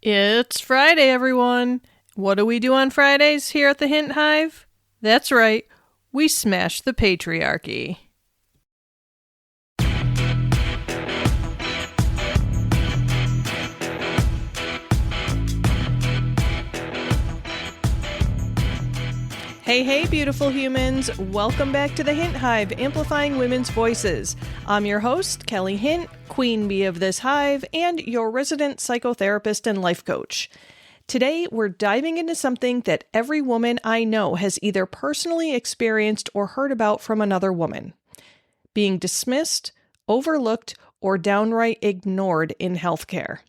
It's Friday, everyone. What do we do on Fridays here at the Hint Hive? That's right, we smash the patriarchy. Hey, beautiful humans. Welcome back to the Hint Hive, Amplifying Women's Voices. I'm your host, Kelly Hint, queen bee of this hive, and your resident psychotherapist and life coach. Today, we're diving into something that every woman I know has either personally experienced or heard about from another woman: being dismissed, overlooked, or downright ignored in healthcare.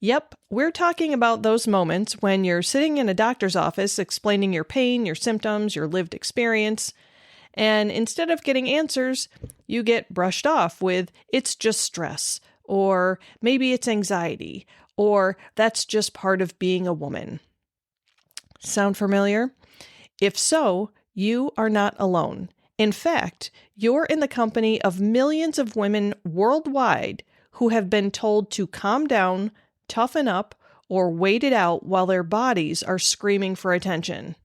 Yep, we're talking about those moments when you're sitting in a doctor's office explaining your pain, your symptoms, your lived experience, and instead of getting answers, you get brushed off with, "It's just stress," or "Maybe it's anxiety," or "That's just part of being a woman." Sound familiar? If so, you are not alone. In fact, you're in the company of millions of women worldwide who have been told to calm down, toughen up, or wait it out while their bodies are screaming for attention.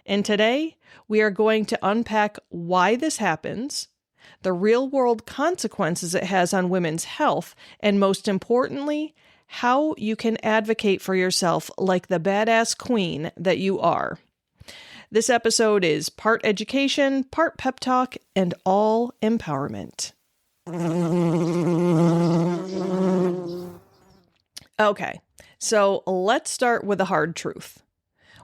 And today, we are going to unpack why this happens, the real-world consequences it has on women's health, and most importantly, how you can advocate for yourself like the badass queen that you are. This episode is part education, part pep talk, and all empowerment. Okay, so let's start with the hard truth.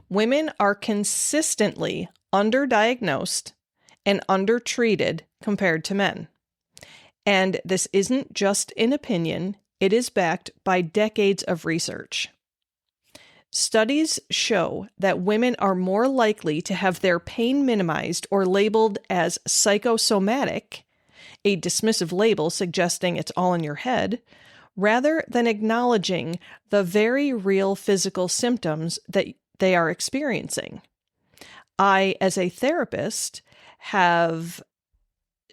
Women are consistently underdiagnosed and undertreated compared to men. And this isn't just an opinion, it is backed by decades of research. Studies show that women are more likely to have their pain minimized or labeled as psychosomatic, a dismissive label suggesting it's all in your head, rather than acknowledging the very real physical symptoms that they are experiencing. I, as a therapist, have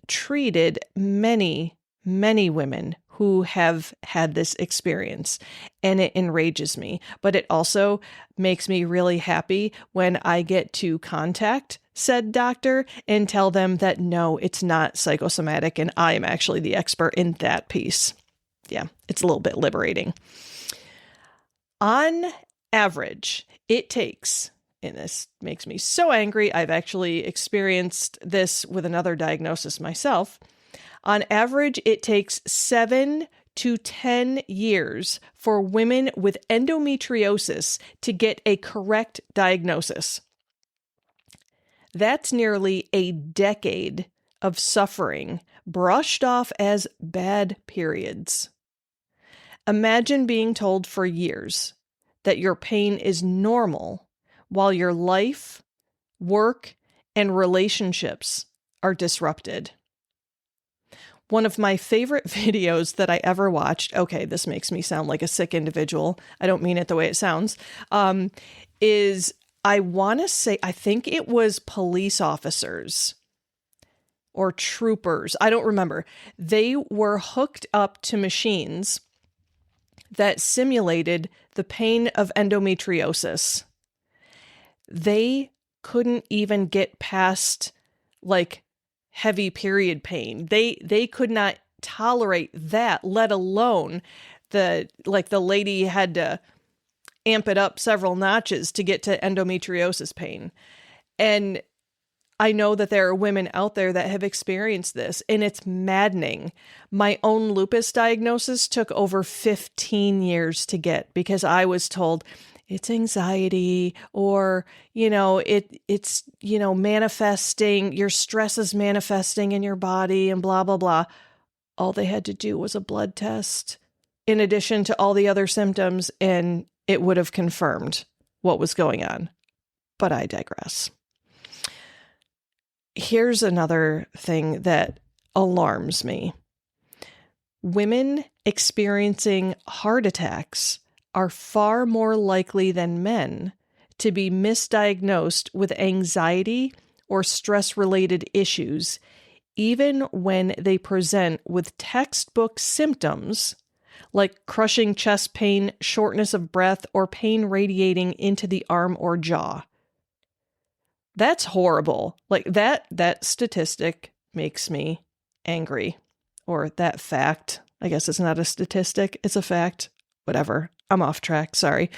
treated many women who have had this experience, and it enrages me. But it also makes me really happy when I get to contact said doctor and tell them that no, it's not psychosomatic, and I am actually the expert in that piece. Yeah, it's a little bit liberating. On average, it takes, and this makes me so angry, I've actually experienced this with another diagnosis myself. On average, it takes 7 to 10 years for women with endometriosis to get a correct diagnosis. That's nearly a decade of suffering brushed off as bad periods. Imagine being told for years that your pain is normal while your life, work, and relationships are disrupted. One of my favorite videos that I ever watched, okay, this makes me sound like a sick individual, I don't mean it the way it sounds, is, I want to say, I think it was police officers or troopers, I don't remember. They were hooked up to machines that simulated the pain of endometriosis. They couldn't even get past heavy period pain. They could not tolerate that, let alone the lady had to amp it up several notches to get to endometriosis pain. And I know that there are women out there that have experienced this, and it's maddening. My own lupus diagnosis took over 15 years to get because I was told it's anxiety, or, it's manifesting, your stress is manifesting in your body and blah, blah, blah. All they had to do was a blood test in addition to all the other symptoms, and it would have confirmed what was going on. But I digress. Here's another thing that alarms me. Women experiencing heart attacks are far more likely than men to be misdiagnosed with anxiety or stress-related issues, even when they present with textbook symptoms like crushing chest pain, shortness of breath, or pain radiating into the arm or jaw. That's horrible. Like that statistic makes me angry. Or that fact. I guess it's not a statistic, it's a fact. Whatever. I'm off track, sorry.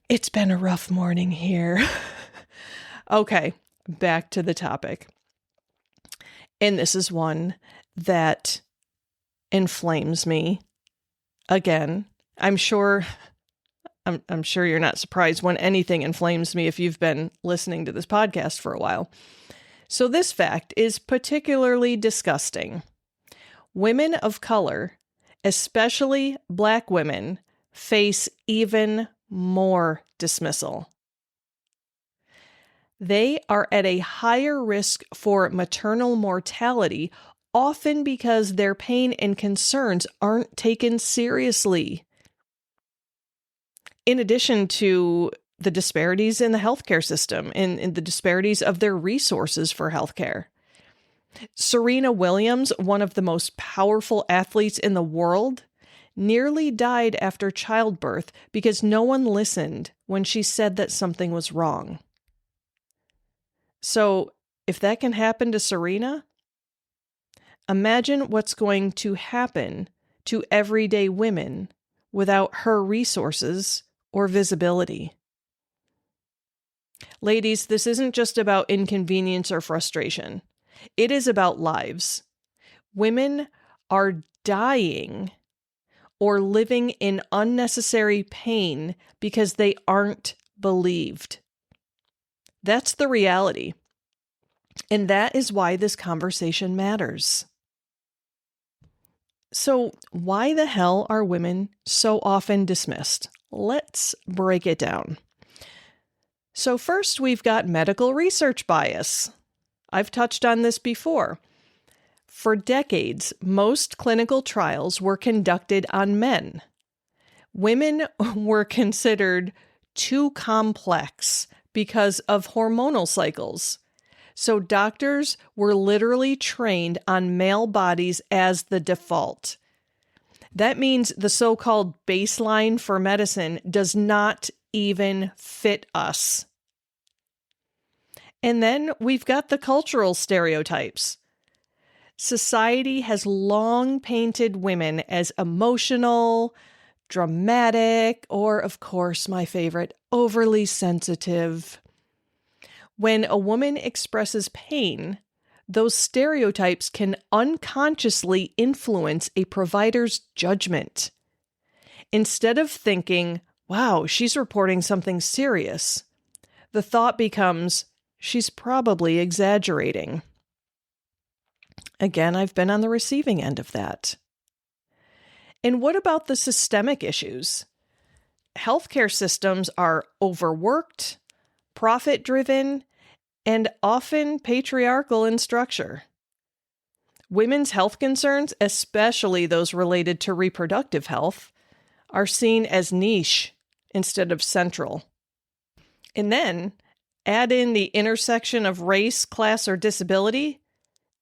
It's been a rough morning here. Okay, back to the topic. And this is one that inflames me. Again, I'm sure you're not surprised when anything inflames me if you've been listening to this podcast for a while. So this fact is particularly disgusting. Women of color, especially Black women, face even more dismissal. They are at a higher risk for maternal mortality, often because their pain and concerns aren't taken seriously. In addition to the disparities in the healthcare system and the disparities of their resources for healthcare. Serena Williams, one of the most powerful athletes in the world, nearly died after childbirth because no one listened when she said that something was wrong. So, if that can happen to Serena, imagine what's going to happen to everyday women without her resources or visibility. Ladies, this isn't just about inconvenience or frustration. It is about lives. Women are dying or living in unnecessary pain because they aren't believed. That's the reality. And that is why this conversation matters. So, why the hell are women so often dismissed? Let's break it down. So first, we've got medical research bias. I've touched on this before. For decades, most clinical trials were conducted on men. Women were considered too complex because of hormonal cycles. So doctors were literally trained on male bodies as the default. That means the so-called baseline for medicine does not even fit us. And then we've got the cultural stereotypes. Society has long painted women as emotional, dramatic, or, of course, my favorite, overly sensitive. When a woman expresses pain, those stereotypes can unconsciously influence a provider's judgment. Instead of thinking, wow, she's reporting something serious, the thought becomes, she's probably exaggerating. Again, I've been on the receiving end of that. And what about the systemic issues? Healthcare systems are overworked, profit-driven, and often patriarchal in structure. Women's health concerns, especially those related to reproductive health, are seen as niche instead of central. And then add in the intersection of race, class, or disability,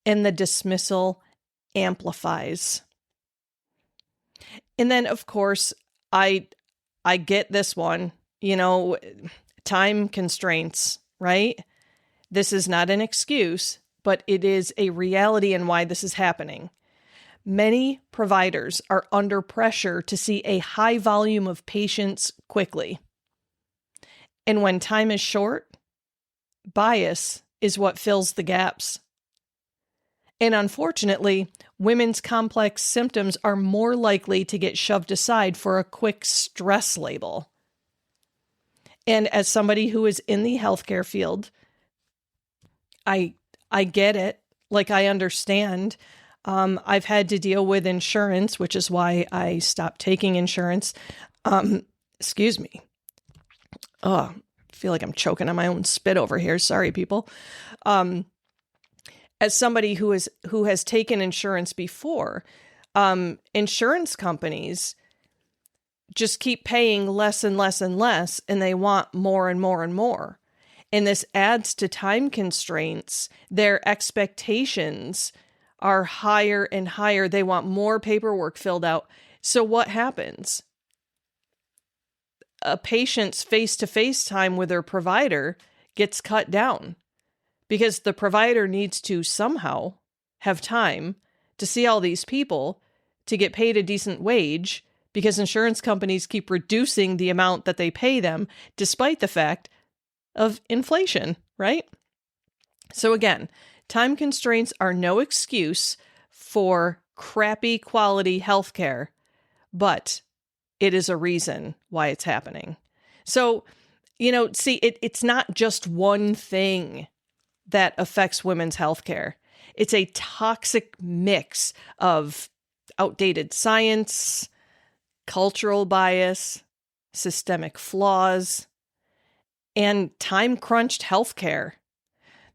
and the dismissal amplifies. And then, of course, I get this one, time constraints, right? This is not an excuse, but it is a reality and why this is happening. Many providers are under pressure to see a high volume of patients quickly. And when time is short, bias is what fills the gaps. And unfortunately, women's complex symptoms are more likely to get shoved aside for a quick stress label. And as somebody who is in the healthcare field, I get it. Like, I understand. I've had to deal with insurance, which is why I stopped taking insurance. Excuse me. Oh, I feel like I'm choking on my own spit over here. Sorry, people. As somebody who has taken insurance before, insurance companies just keep paying less and less and less, and they want more and more and more. And this adds to time constraints. Their expectations are higher and higher. They want more paperwork filled out. So what happens? A patient's face-to-face time with their provider gets cut down because the provider needs to somehow have time to see all these people to get paid a decent wage, because insurance companies keep reducing the amount that they pay them despite the fact of inflation, right? So again, time constraints are no excuse for crappy quality healthcare, but it is a reason why it's happening. So, see, it's not just one thing that affects women's healthcare. It's a toxic mix of outdated science, cultural bias, systemic flaws, and time-crunched healthcare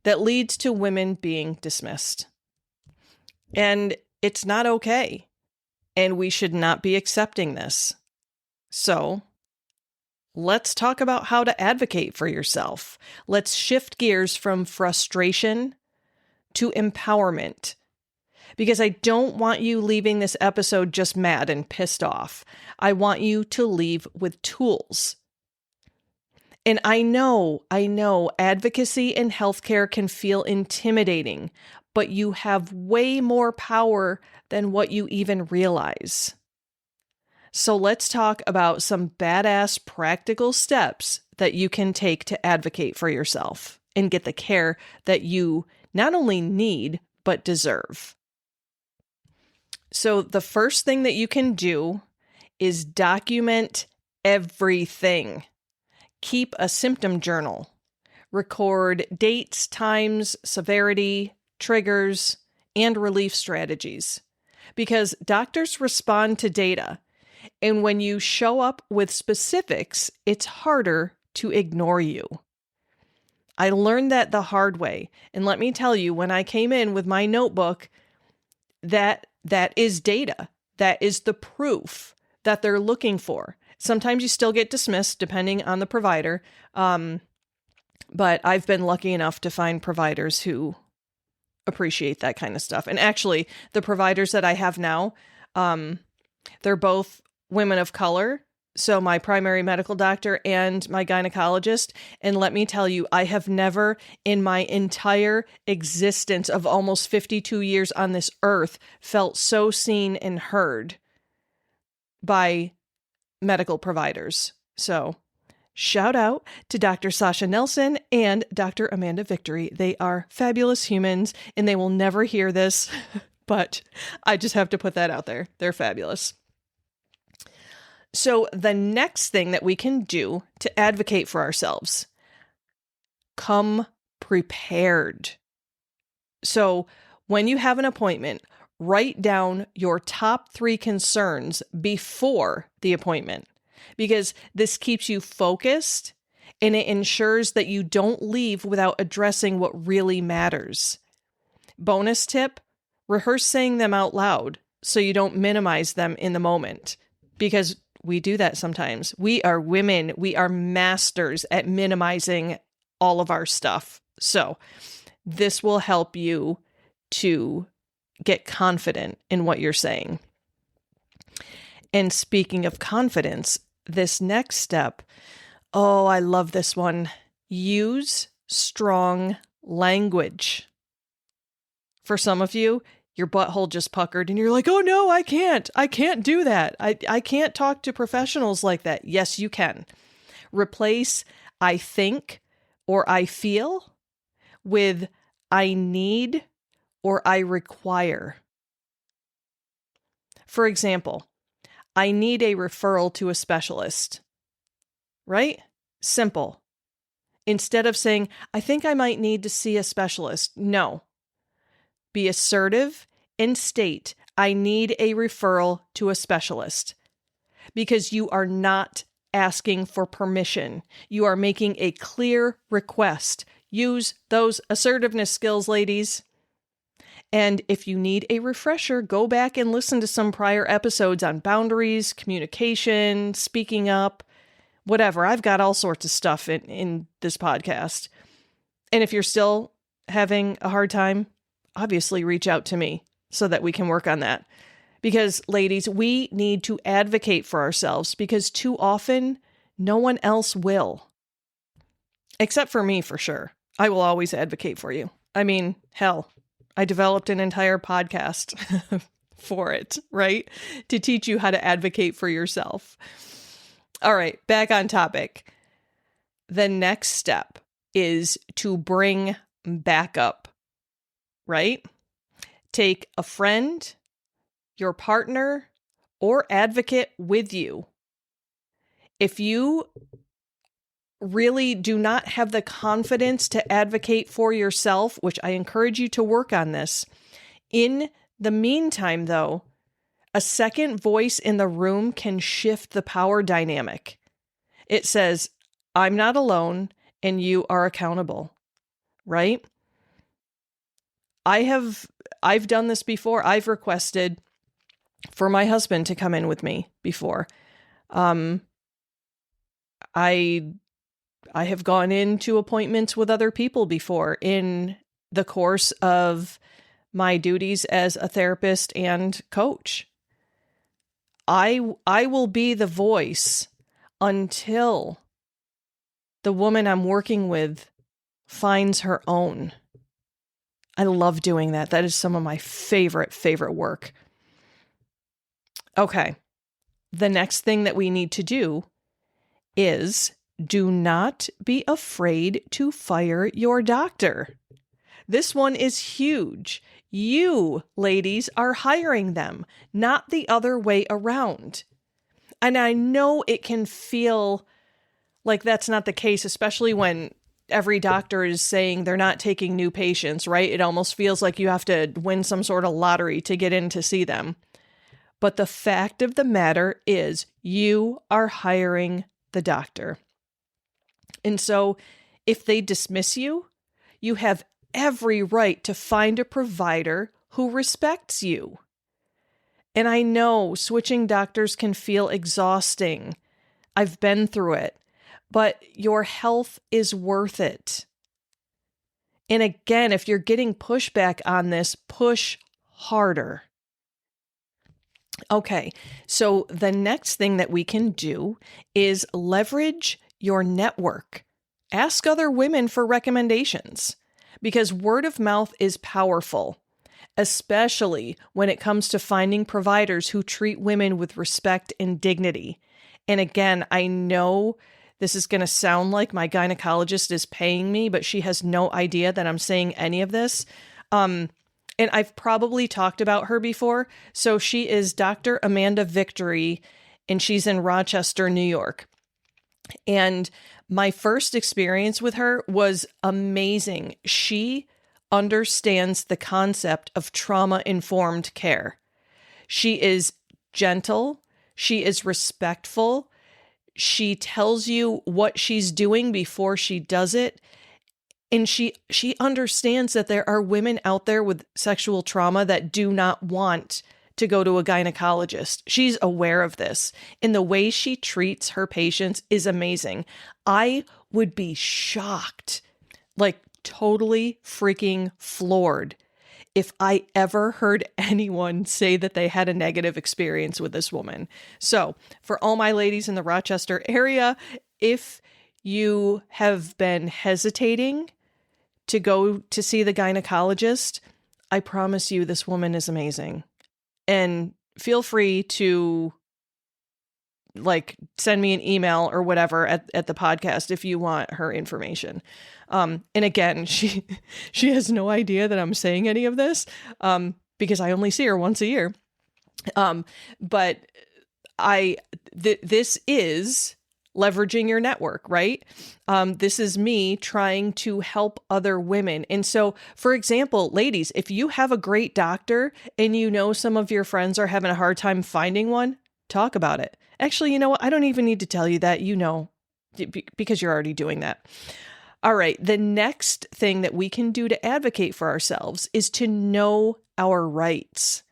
that leads to women being dismissed. And it's not okay. And we should not be accepting this. So, let's talk about how to advocate for yourself. Let's shift gears from frustration to empowerment. Because I don't want you leaving this episode just mad and pissed off. I want you to leave with tools. And I know advocacy in healthcare can feel intimidating, but you have way more power than what you even realize. So let's talk about some badass practical steps that you can take to advocate for yourself and get the care that you not only need, but deserve. So the first thing that you can do is document everything. Keep a symptom journal. Record dates, times, severity, triggers, and relief strategies. Because doctors respond to data. And when you show up with specifics, it's harder to ignore you. I learned that the hard way. And let me tell you, when I came in with my notebook, that is data. That is the proof that they're looking for. Sometimes you still get dismissed depending on the provider. But I've been lucky enough to find providers who appreciate that kind of stuff. And actually, the providers that I have now, they're both women of color. So my primary medical doctor and my gynecologist. And let me tell you, I have never in my entire existence of almost 52 years on this earth felt so seen and heard by medical providers. So shout out to Dr. Sasha Nelson and Dr. Amanda Victory. They are fabulous humans and they will never hear this, but I just have to put that out there. They're fabulous. So the next thing that we can do to advocate for ourselves, come prepared. So when you have an appointment, write down your top 3 concerns before the appointment, because this keeps you focused and it ensures that you don't leave without addressing what really matters. Bonus tip, rehearse saying them out loud so you don't minimize them in the moment, because we do that sometimes. We are women. We are masters at minimizing all of our stuff. So this will help you to get confident in what you're saying. And speaking of confidence, this next step, oh, I love this one. Use strong language. For some of you, your butthole just puckered and you're like, oh no, I can't do that. I can't talk to professionals like that. Yes, you can. Replace I think or I feel with I need or I require. For example, I need a referral to a specialist, right? Simple. Instead of saying, I think I might need to see a specialist. No. Be assertive and state, I need a referral to a specialist, because you are not asking for permission. You are making a clear request. Use those assertiveness skills, ladies. And if you need a refresher, go back and listen to some prior episodes on boundaries, communication, speaking up, whatever. I've got all sorts of stuff in this podcast. And if you're still having a hard time, obviously reach out to me. so that we can work on that. Because, ladies, we need to advocate for ourselves because too often no one else will. Except for me, for sure. I will always advocate for you. I mean, hell, I developed an entire podcast for it, right? To teach you how to advocate for yourself. All right, back on topic. The next step is to bring backup, right? Take a friend, your partner, or advocate with you. If you really do not have the confidence to advocate for yourself, which I encourage you to work on this, in the meantime, though, a second voice in the room can shift the power dynamic. It says, I'm not alone and you are accountable, right? I've done this before. I've requested for my husband to come in with me before. I have gone into appointments with other people before in the course of my duties as a therapist and coach. I will be the voice until the woman I'm working with finds her own. I love doing that. That is some of my favorite work. Okay. The next thing that we need to do is do not be afraid to fire your doctor. This one is huge. You, ladies, are hiring them, not the other way around. And I know it can feel like that's not the case, especially when every doctor is saying they're not taking new patients, right? It almost feels like you have to win some sort of lottery to get in to see them. But the fact of the matter is you are hiring the doctor. And so if they dismiss you, you have every right to find a provider who respects you. And I know switching doctors can feel exhausting. I've been through it, but your health is worth it. And again, if you're getting pushback on this, push harder. Okay, so the next thing that we can do is leverage your network. Ask other women for recommendations because word of mouth is powerful, especially when it comes to finding providers who treat women with respect and dignity. And again, I know this is going to sound like my gynecologist is paying me, but she has no idea that I'm saying any of this. And I've probably talked about her before. So she is Dr. Amanda Victory, and she's in Rochester, New York. And my first experience with her was amazing. She understands the concept of trauma-informed care. She is gentle. She is respectful. She tells you what she's doing before she does it. And she understands that there are women out there with sexual trauma that do not want to go to a gynecologist. She's aware of this. And the way she treats her patients is amazing. I would be shocked, like totally freaking floored, if I ever heard anyone say that they had a negative experience with this woman. So for all my ladies in the Rochester area, if you have been hesitating to go to see the gynecologist, I promise you this woman is amazing. And feel free to send me an email or whatever at the podcast if you want her information. And again, she has no idea that I'm saying any of this because I only see her once a year. But this is leveraging your network, right? This is me trying to help other women. And so, for example, ladies, if you have a great doctor and you know some of your friends are having a hard time finding one, talk about it. Actually, you know what? I don't even need to tell you that, you know, because you're already doing that. All right. The next thing that we can do to advocate for ourselves is to know our rights.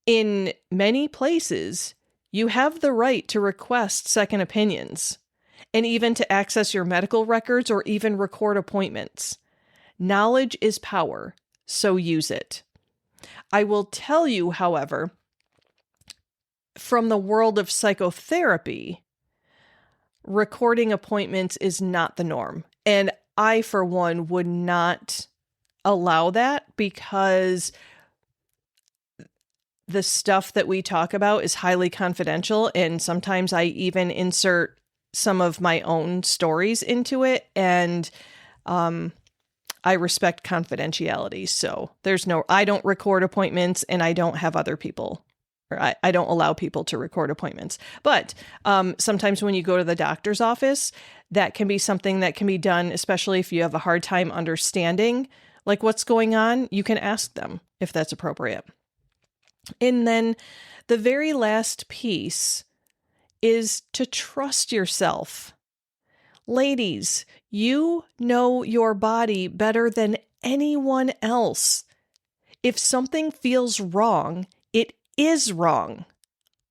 In many places, you have the right to request second opinions and even to access your medical records or even record appointments. Knowledge is power, so use it. I will tell you, however, from the world of psychotherapy, recording appointments is not the norm. And I, for one, would not allow that because the stuff that we talk about is highly confidential. And sometimes I even insert some of my own stories into it. And I respect confidentiality. So I don't record appointments, and I don't have other people, or I don't allow people to record appointments. But sometimes when you go to the doctor's office, that can be something that can be done, especially if you have a hard time understanding like what's going on. You can ask them if that's appropriate. And then the very last piece is to trust yourself. Ladies, you know your body better than anyone else. If something feels wrong, it is wrong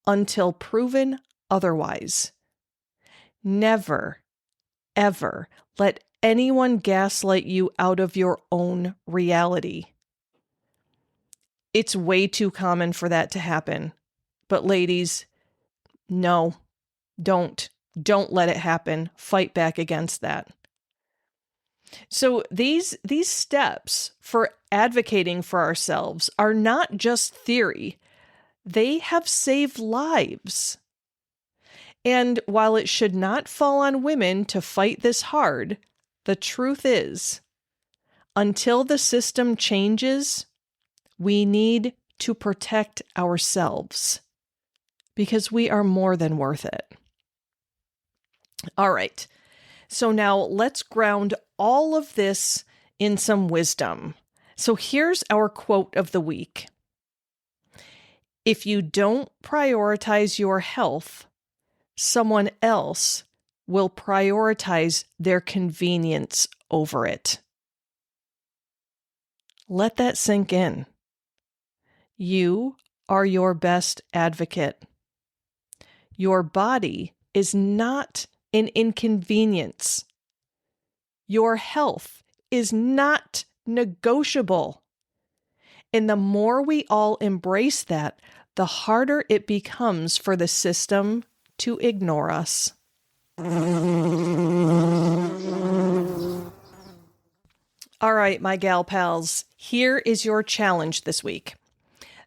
until proven otherwise. Never, ever let anyone gaslight you out of your own reality. It's way too common for that to happen. But ladies, no, don't let it happen. Fight back against that. So these steps for advocating for ourselves are not just theory. They have saved lives. And while it should not fall on women to fight this hard, the truth is, until the system changes, we need to protect ourselves because we are more than worth it. All right. So now let's ground all of this in some wisdom. So here's our quote of the week. If you don't prioritize your health, someone else will prioritize their convenience over it. Let that sink in. You are your best advocate. Your body is not an inconvenience. Your health is not negotiable. And the more we all embrace that, the harder it becomes for the system to ignore us. All right, my gal pals, here is your challenge this week.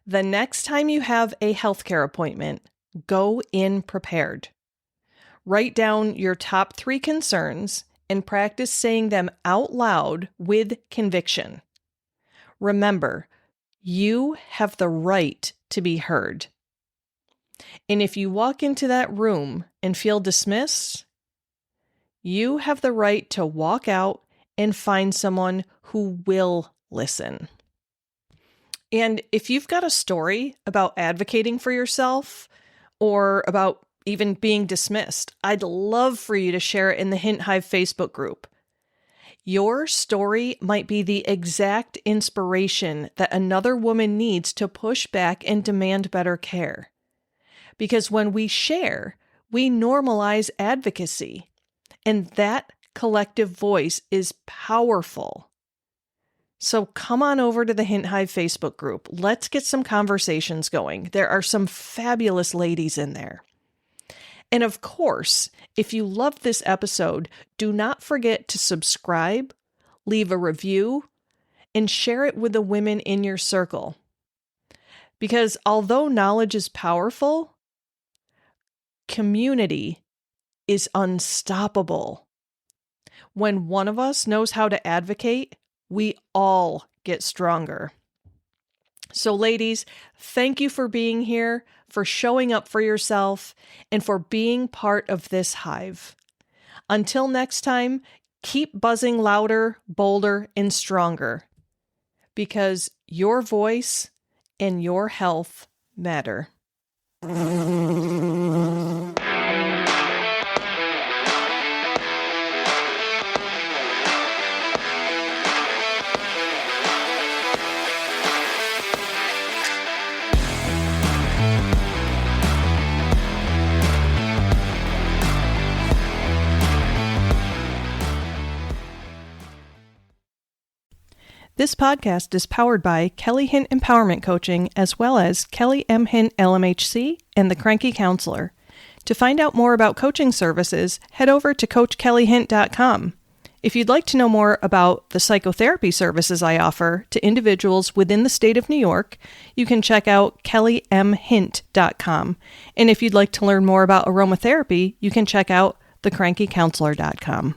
The next time you have a healthcare appointment, go in prepared. Write down your top 3 concerns and practice saying them out loud with conviction. Remember, you have the right to be heard. And if you walk into that room and feel dismissed, you have the right to walk out and find someone who will listen. And if you've got a story about advocating for yourself or about even being dismissed, I'd love for you to share it in the Hint Hive Facebook group. Your story might be the exact inspiration that another woman needs to push back and demand better care. Because when we share, we normalize advocacy, and that collective voice is powerful. So come on over to the Hint Hive Facebook group. Let's get some conversations going. There are some fabulous ladies in there. And of course, if you loved this episode, do not forget to subscribe, leave a review, and share it with the women in your circle. Because although knowledge is powerful, community is unstoppable. When one of us knows how to advocate, we all get stronger. So ladies, thank you for being here, for showing up for yourself, and for being part of this hive. Until next time, keep buzzing louder, bolder, and stronger, because your voice and your health matter. This podcast is powered by Kelly Hint Empowerment Coaching, as well as Kelly M. Hint LMHC and The Cranky Counselor. To find out more about coaching services, head over to CoachKellyHint.com. If you'd like to know more about the psychotherapy services I offer to individuals within the state of New York, you can check out KellyMHint.com. And if you'd like to learn more about aromatherapy, you can check out TheCrankyCounselor.com.